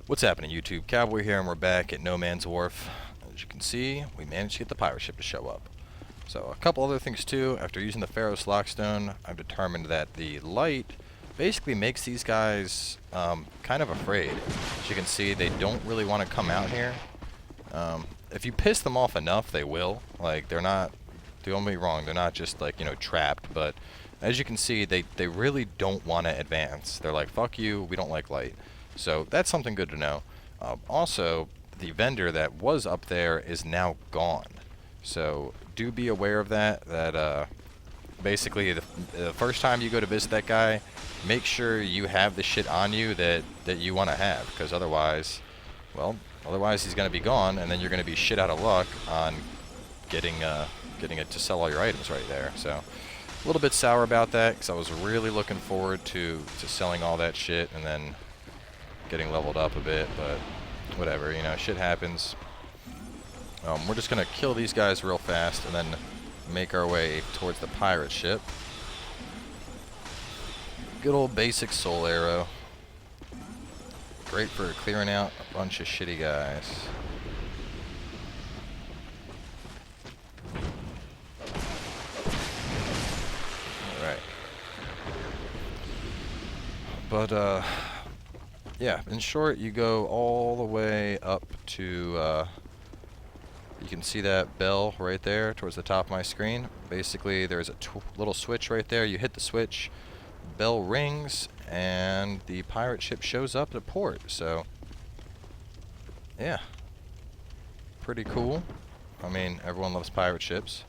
What's happening, YouTube? Cowboy here, and we're back at No Man's Wharf. As you can see, we managed to get the pirate ship to show up. So, a couple other things too. After using the Pharaoh's Lockstone, I've determined that the light basically makes these guys kind of afraid. As you can see, they don't really want to come out here. If you piss them off enough, they will. Like, they're not, don't get me wrong, they're not just like, you know, trapped, but as you can see, they really don't want to advance. They're like, fuck you, we don't like light. So that's something good to know. Also, the vendor that was up there is now gone. So do be aware of that, basically the first time you go to visit that guy, make sure you have the shit on you that you want to have, because otherwise, well, he's going to be gone, and then you're going to be shit out of luck on getting it to sell all your items right there. So a little bit sour about that, because I was really looking forward to selling all that shit and then getting leveled up a bit, but whatever, you know, shit happens. We're just gonna kill these guys real fast and then make our way towards the pirate ship. Good old basic soul arrow. Great for clearing out a bunch of shitty guys. Alright. But, yeah, in short, you go all the way up to, you can see that bell right there towards the top of my screen. Basically, there's a little switch right there. You hit the switch, bell rings, and the pirate ship shows up at port. So, yeah, pretty cool. I mean, everyone loves pirate ships.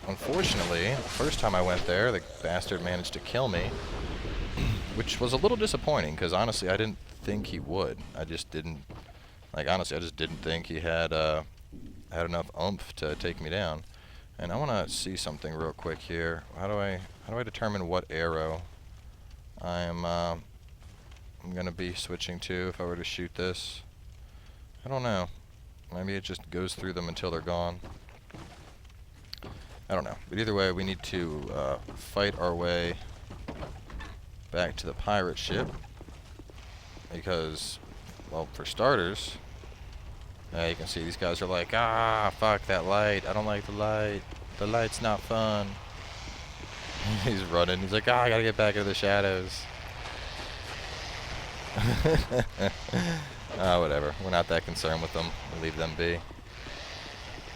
Unfortunately, the first time I went there, the bastard managed to kill me, which was a little disappointing, because honestly, I didn't think he would. I just didn't, like, honestly, I just didn't think he had enough oomph to take me down. And I want to see something real quick here. How do I determine what arrow I'm going to be switching to if I were to shoot this? I don't know. Maybe it just goes through them until they're gone. I don't know. But either way, we need to fight our way back to the pirate ship, because, well, for starters, you can see these guys are like, ah, fuck that light, I don't like the light, the light's not fun. He's running, he's like, ah, I gotta get back into the shadows. Whatever, we're not that concerned with them, we'll leave them be.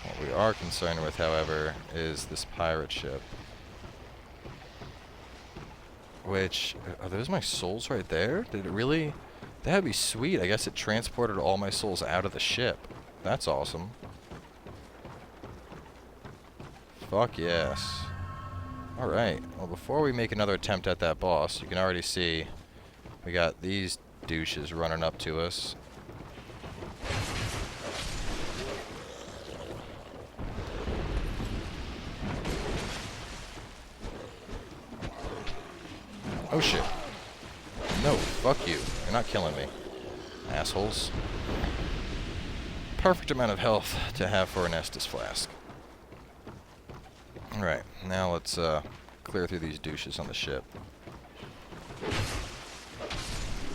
What we are concerned with, however, is this pirate ship. Which, are those my souls right there? Did it really? That'd be sweet. I guess it transported all my souls out of the ship. That's awesome. Fuck yes. Alright, well, before we make another attempt at that boss, you can already see we got these douches running up to us. Oh shit. No, fuck you. You're not killing me, assholes. Perfect amount of health to have for an Estus flask. Alright, now let's clear through these douches on the ship.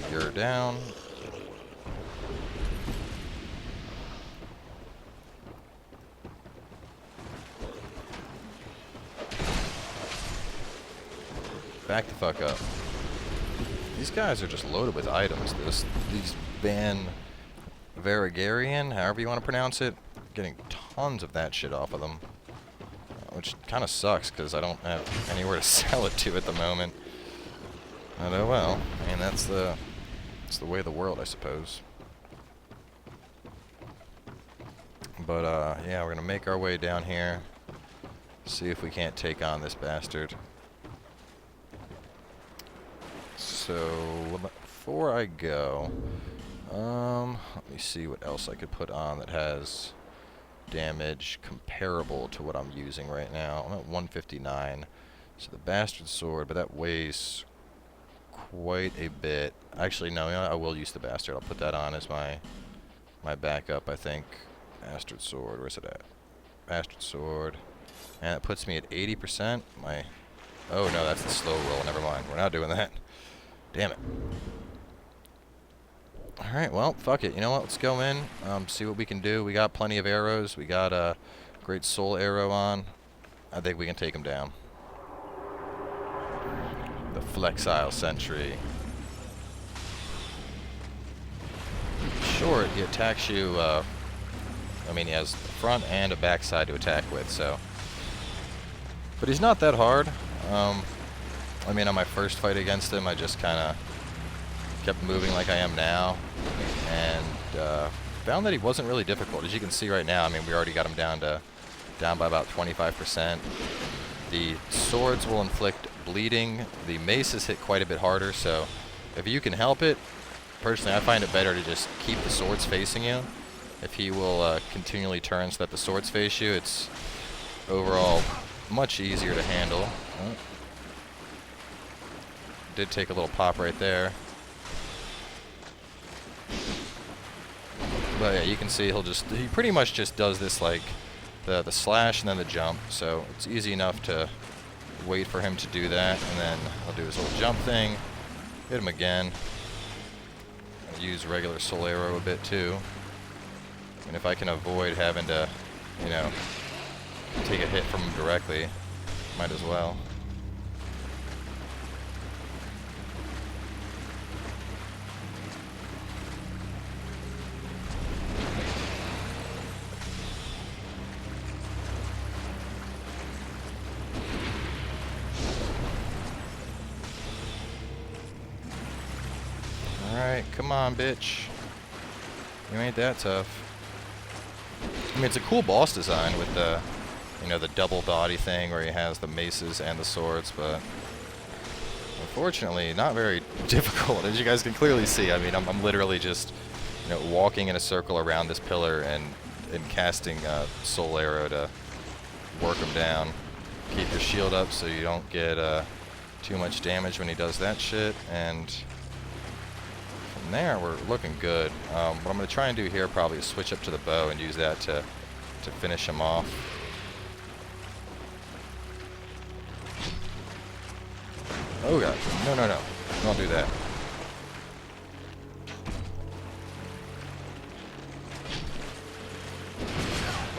You're down. Back the fuck up. These guys are just loaded with items. These Van Varigarian, however you want to pronounce it, getting tons of that shit off of them. Which kind of sucks, because I don't have anywhere to sell it to at the moment. But oh well. I mean, that's the way of the world, I suppose. But, yeah, we're gonna make our way down here. See if we can't take on this bastard. So, before I go, let me see what else I could put on that has damage comparable to what I'm using right now. I'm at 159, so the bastard sword, but that weighs quite a bit. Actually, no, you know, I will use the bastard. I'll put that on as my backup, I think. Bastard sword, where's it at? Bastard sword, and it puts me at 80%. Oh no, that's the slow roll. Never mind. We're not doing that. Damn it. Alright, well, fuck it. You know what? Let's go in, see what we can do. We got plenty of arrows. We got a great soul arrow on. I think we can take him down. The Flexile Sentry. Short, he attacks you, I mean, he has a front and a back side to attack with, so. But he's not that hard. I mean, on my first fight against him, I just kind of kept moving like I am now, and found that he wasn't really difficult. As you can see right now, I mean, we already got him down by about 25%. The swords will inflict bleeding. The maces hit quite a bit harder, so if you can help it, personally, I find it better to just keep the swords facing you. If he will continually turn so that the swords face you, it's overall much easier to handle. Oh. Did take a little pop right there. But yeah, you can see he pretty much just does this like the slash and then the jump, so it's easy enough to wait for him to do that, and then I'll do his little jump thing, hit him again, and use regular soul arrow a bit too. And if I can avoid having to, you know, take a hit from him directly, might as well. Alright, come on, bitch. You ain't that tough. I mean, it's a cool boss design with the, you know, the double body thing where he has the maces and the swords, but unfortunately not very difficult, as you guys can clearly see. I mean, I'm literally just, you know, walking in a circle around this pillar and casting soul arrow to work him down. Keep your shield up so you don't get too much damage when he does that shit, and from there we're looking good. What I'm going to try and do here probably is switch up to the bow and use that to finish him off. Oh god, no, don't do that.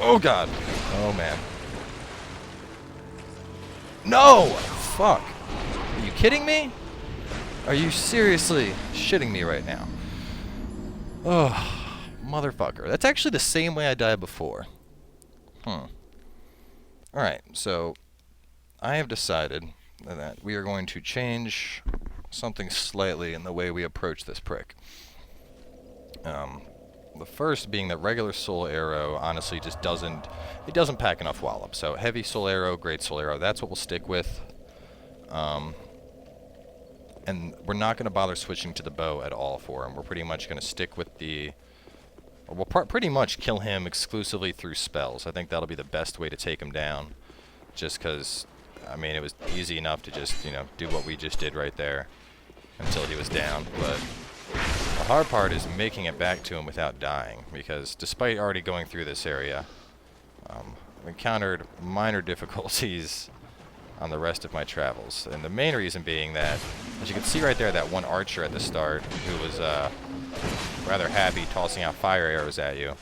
Oh god, oh man. No! Fuck. Are you kidding me? Are you seriously shitting me right now? Oh, motherfucker. That's actually the same way I died before. Alright, so I have decided that we are going to change something slightly in the way we approach this prick. The first being that regular soul arrow honestly just doesn't pack enough wallop. So heavy soul arrow, great soul arrow, that's what we'll stick with. And we're not going to bother switching to the bow at all for him. We're pretty much going to stick with we'll pretty much kill him exclusively through spells. I think that'll be the best way to take him down. Just because, I mean, it was easy enough to just, you know, do what we just did right there until he was down. But the hard part is making it back to him without dying, because despite already going through this area, I've encountered minor difficulties on the rest of my travels. And the main reason being that, as you can see right there, that one archer at the start who was rather happy tossing out fire arrows at you.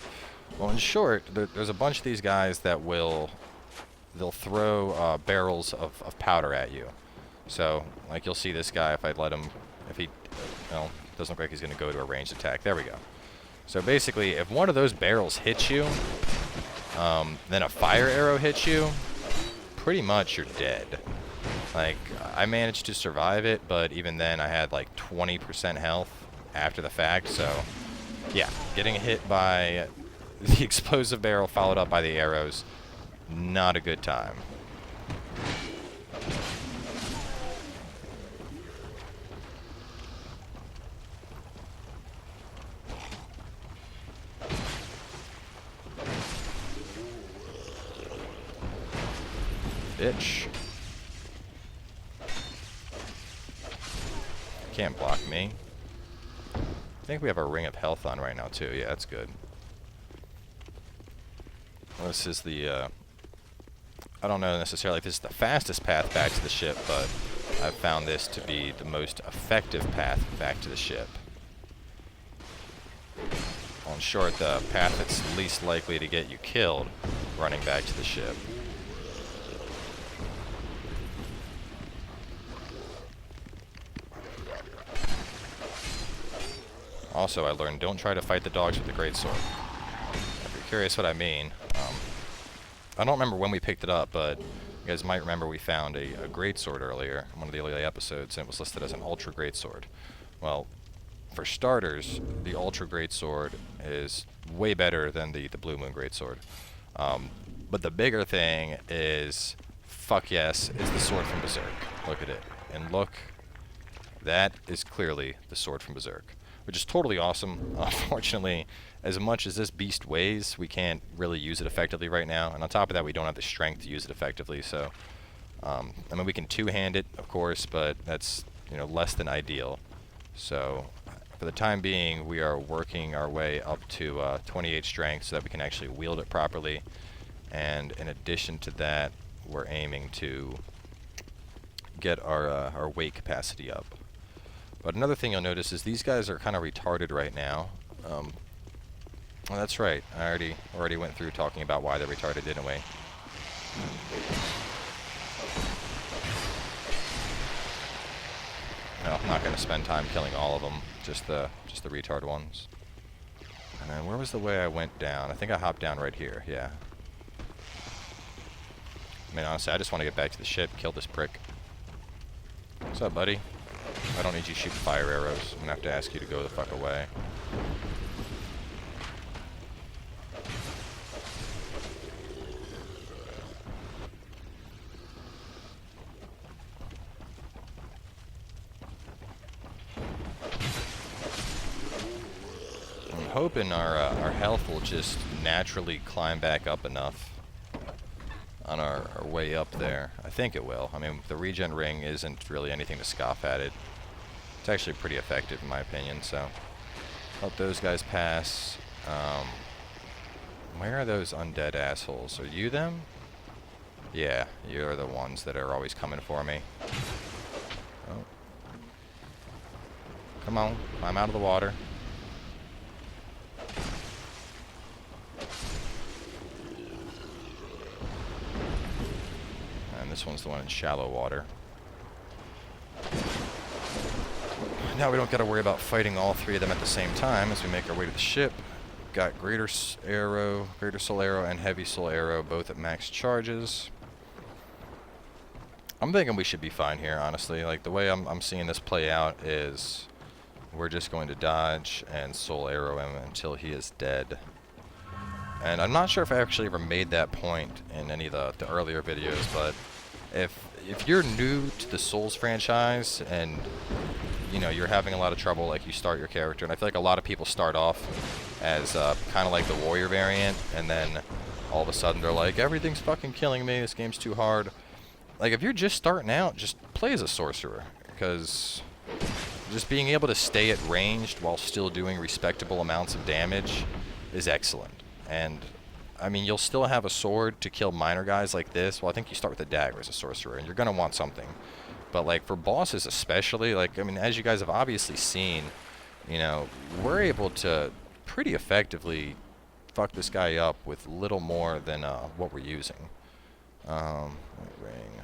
Well, in short, there's a bunch of these guys that they'll throw barrels of powder at you. So, like, you'll see this guy, if he, well, doesn't look like he's going to go to a ranged attack. There we go. So basically, if one of those barrels hits you, then a fire arrow hits you, pretty much you're dead. Like, I managed to survive it, but even then I had like 20% health after the fact, so yeah, getting hit by the explosive barrel followed up by the arrows, not a good time. Bitch. Can't block me. I think we have our ring of health on right now too. Yeah, that's good. Well, this is the, I don't know necessarily if this is the fastest path back to the ship, but I've found this to be the most effective path back to the ship. Well, in short, the path that's least likely to get you killed running back to the ship. Also, I learned don't try to fight the dogs with the Greatsword. If you're curious what I mean, I don't remember when we picked it up, but you guys might remember we found a Greatsword earlier in one of the early episodes, and it was listed as an Ultra Greatsword. Well, for starters, the Ultra Greatsword is way better than the Blue Moon Greatsword. But the bigger thing is, fuck yes, is the sword from Berserk. Look at it. And look, that is clearly the sword from Berserk, which is totally awesome. Unfortunately, as much as this beast weighs, we can't really use it effectively right now. And on top of that, we don't have the strength to use it effectively. So, I mean, we can two-hand it, of course, but that's, you know, less than ideal. So, for the time being, we are working our way up to 28 strength so that we can actually wield it properly. And in addition to that, we're aiming to get our weight capacity up. But another thing you'll notice is these guys are kind of retarded right now. Well, that's right. I already went through talking about why they're retarded, didn't we? No, I'm not going to spend time killing all of them, just the retard ones. And then where was the way I went down? I think I hopped down right here, yeah. I mean, honestly, I just want to get back to the ship, kill this prick. What's up, buddy? I don't need you shooting fire arrows. I'm going to have to ask you to go the fuck away. I'm hoping our health will just naturally climb back up enough on our way up there. I think it will. I mean, the regen ring isn't really anything to scoff at it. It's actually pretty effective in my opinion, so help those guys pass. Where are those undead assholes? Are you them? Yeah, you're the ones that are always coming for me. Oh. Come on, climb out of the water. This one's the one in shallow water. Now we don't got to worry about fighting all three of them at the same time as we make our way to the ship. Got Greater Soul Arrow, and Heavy Soul Arrow, both at max charges. I'm thinking we should be fine here, honestly. Like, the way I'm seeing this play out is we're just going to dodge and Soul Arrow him until he is dead. And I'm not sure if I actually ever made that point in any of the earlier videos, but if you're new to the Souls franchise and you know you're having a lot of trouble, like you start your character, and I feel like a lot of people start off as kind of like the warrior variant, and then all of a sudden they're like, everything's fucking killing me, this game's too hard. Like, if you're just starting out, just play as a sorcerer, because just being able to stay at ranged while still doing respectable amounts of damage is excellent. And I mean, you'll still have a sword to kill minor guys like this. Well, I think you start with a dagger as a sorcerer, and you're going to want something. But, like, for bosses especially, like, I mean, as you guys have obviously seen, you know, we're able to pretty effectively fuck this guy up with little more than what we're using. Ring.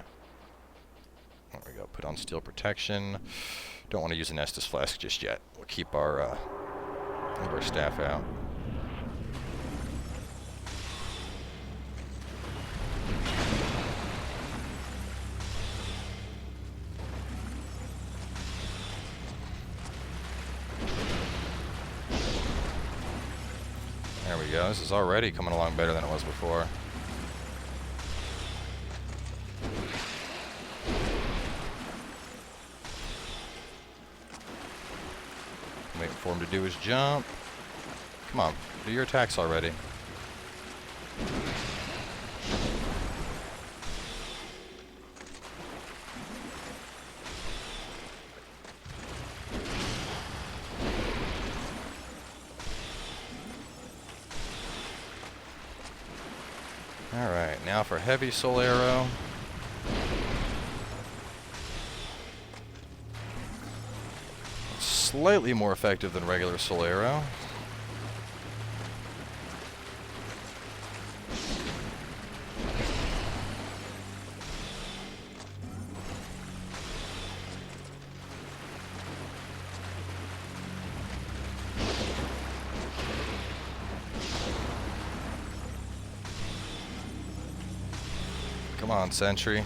There we go. Put on steel protection. Don't want to use an Estus flask just yet. We'll keep our staff out. There we go. This is already coming along better than it was before. Waiting for him to do his jump. Come on, do your attacks already. Alright, now for Heavy Soul Arrow. Slightly more effective than regular Soul Arrow. Come on, Sentry.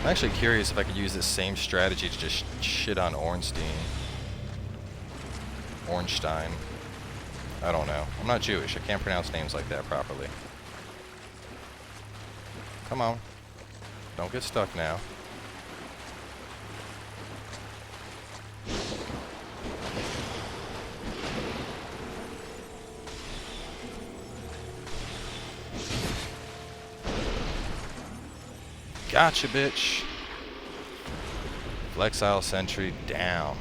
I'm actually curious if I could use this same strategy to just shit on Ornstein. I don't know. I'm not Jewish. I can't pronounce names like that properly. Come on. Don't get stuck now. Gotcha, bitch. Flexile Sentry down.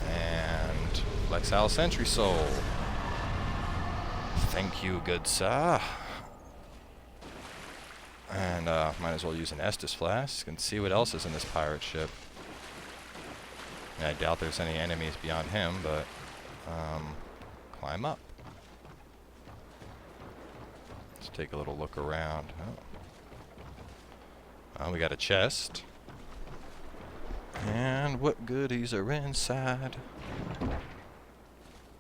And Flexile Sentry soul. Thank you, good sir. And might as well use an Estus flask and see what else is in this pirate ship. I doubt there's any enemies beyond him, but climb up. Let's take a little look around. Oh, we got a chest. And what goodies are inside?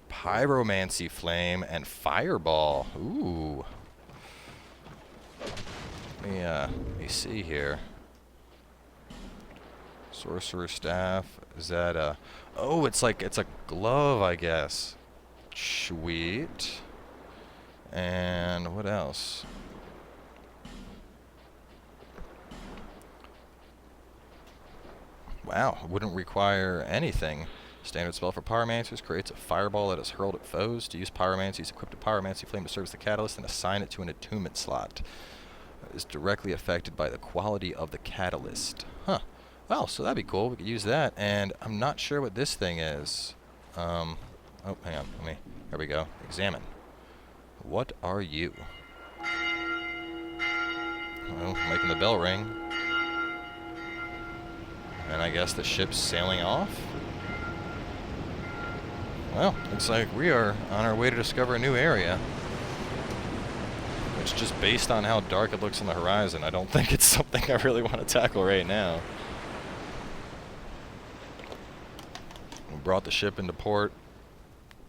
Pyromancy flame and fireball. Ooh. Let me see here. Sorcerer staff. Is that a... Oh, it's a glove, I guess. Sweet. And what else? Wow, wouldn't require anything. Standard spell for pyromancers creates a fireball that is hurled at foes. To use pyromancies, equip a pyromancy flame to serve as the catalyst and assign it to an attunement slot. It is directly affected by the quality of the catalyst. Huh. Well, so that'd be cool. We could use that. And I'm not sure what this thing is. Oh, hang on. There we go. Examine. What are you? Well, making the bell ring. And I guess the ship's sailing off. Well, looks like we are on our way to discover a new area. Which, just based on how dark it looks on the horizon, I don't think it's something I really want to tackle right now. We brought the ship into port,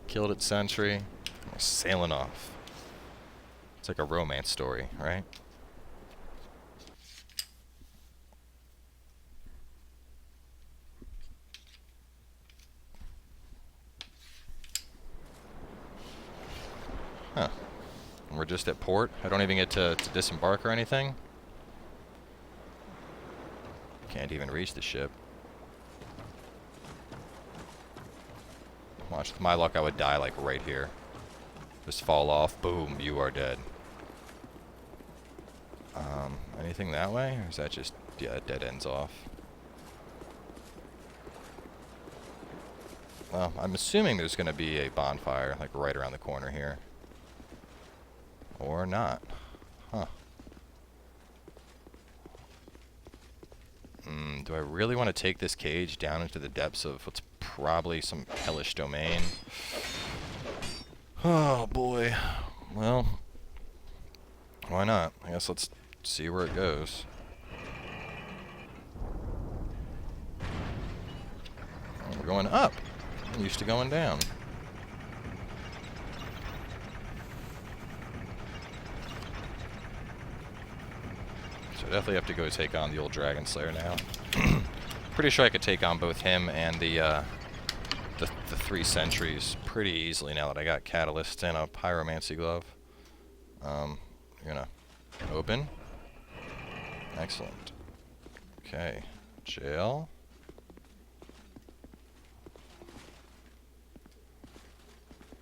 killed its sentry, and we're sailing off. It's like a romance story, right? Huh. And we're just at port. I don't even get to disembark or anything. Can't even reach the ship. Watch, with my luck, I would die like right here. Just fall off. Boom, you are dead. Anything that way? Or is that just, yeah, it dead ends off? Well, I'm assuming there's going to be a bonfire like right around the corner here. Or not. Huh. Do I really want to take this cage down into the depths of what's probably some hellish domain? Oh boy. Well, why not? I guess let's see where it goes. Oh, we're going up. I'm used to going down. So I definitely have to go take on the old Dragon Slayer now. Pretty sure I could take on both him and the three sentries pretty easily now that I got Catalyst and a Pyromancy glove. You're gonna open. Excellent. Okay. Jail.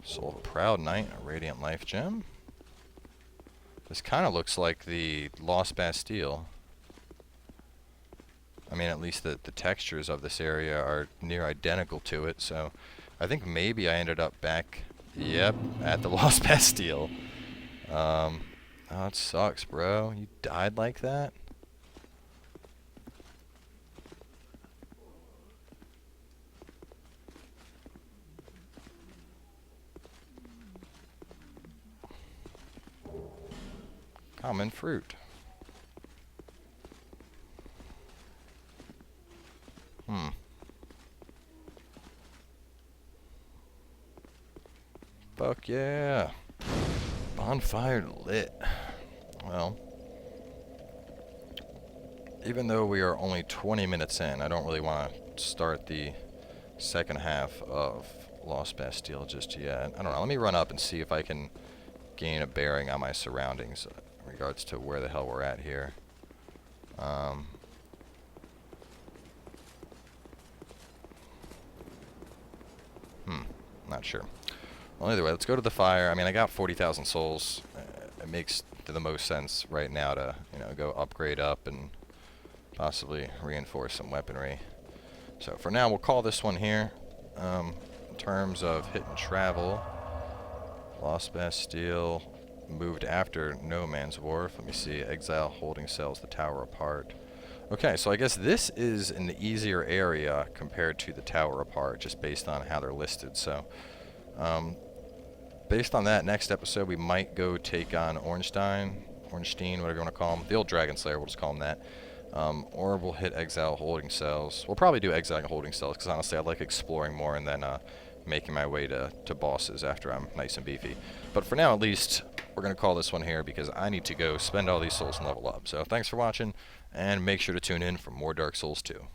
Soul of a Proud Knight, a Radiant Life Gem. This kind of looks like the Lost Bastille. I mean, at least the textures of this area are near identical to it, so I think maybe I ended up back, yep, at the Lost Bastille. Oh, it sucks, bro. You died like that? Common fruit. Fuck yeah. Bonfire lit. Well, even though we are only 20 minutes in, I don't really want to start the second half of Lost Bastille just yet. I don't know. Let me run up and see if I can gain a bearing on my surroundings in regards to where the hell we're at here. Not sure. Well, either way, let's go to the fire. I mean, I got 40,000 souls. It makes the most sense right now to, you know, go upgrade up and possibly reinforce some weaponry. So for now, we'll call this one here. In terms of hit and travel, Lost Bastille moved after No Man's Wharf. Let me see. Exile holding cells, the tower apart. Okay, so I guess this is an easier area compared to the tower apart, just based on how they're listed. So, based on that, next episode we might go take on Ornstein, whatever you want to call him. The old Dragon Slayer, we'll just call him that. Or we'll hit Exile holding cells. We'll probably do Exile holding cells, because honestly I like exploring more and then making my way to bosses after I'm nice and beefy. But for now, at least, we're going to call this one here, because I need to go spend all these souls and level up. So thanks for watching, and make sure to tune in for more Dark Souls 2.